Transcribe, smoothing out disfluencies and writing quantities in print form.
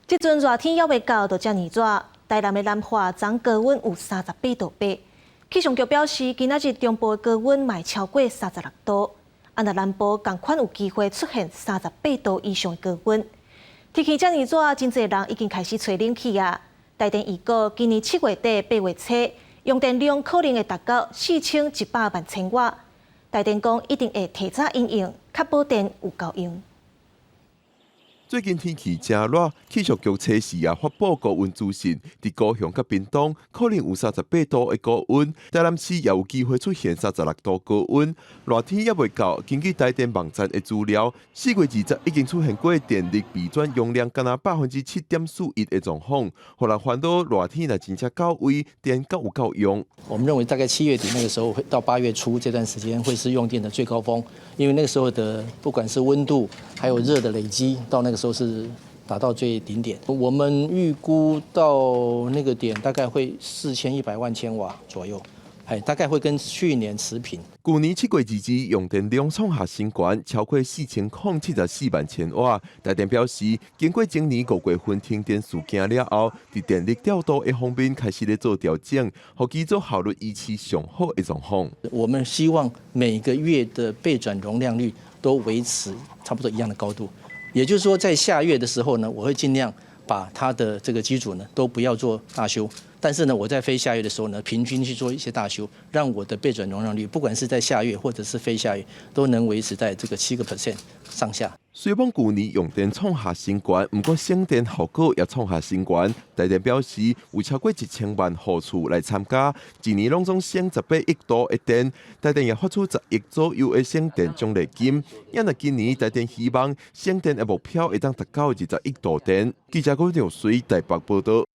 即阵热天还未到，就遮尔热。台南的南化昨高温有38度8。气象局表示，今仔日中部的高温嘛会超过36度，若南部同款有机会出现38度以上的高温。天气遮尔热，真侪人已经开始吹冷气啊。台电预估，今年7月底8月初，用电量可能会达到4100万千瓦。台电讲一定会提早应用，确保电有够用。最近天气真热，气象局测试也发布高温资讯，伫高雄甲屏东可能有38度的高温，台南市也有机会出现36度高温。热天也未到，根据台电网站的资料，4月20已经出现过电力备转用量敢若7.41%的状况，互人烦恼热天若真正到位，电够有够用。我们认为大概7月底那个时候，到8月初这段时间会是用电的最高峰，因为那个时候的不管是温度还有热的累积，到那个时候是达到最顶点。我们预估到那个点大概会4100万千瓦左右，大概会跟去年持平。去年7月20日用电量创下新高，超过4074万千瓦。台电表示，经过今年5月份停电事件了后，伫电力调度的方面开始咧做调整，互机组效率维持上好的状况。我们希望每个月的备转容量率都维持差不多一样的高度，也就是说，在下月的时候呢，我会尽量把它的这个机组呢都不要做大修，但是呢，我在非下月的时候呢，平均去做一些大修，让我的备转容量率，不管是在下月或者是非下月，都能维持在这个7% 上下。虽然去年用电创下新高，不过省电效果也创下新高。台电表示，有超过1000万户厝来参加，一年拢总省18亿度的电。台电也发出10亿左右的省电奖励金。因为今年台电希望省电的目标会当达到20亿度电。记者高柳水台北报道。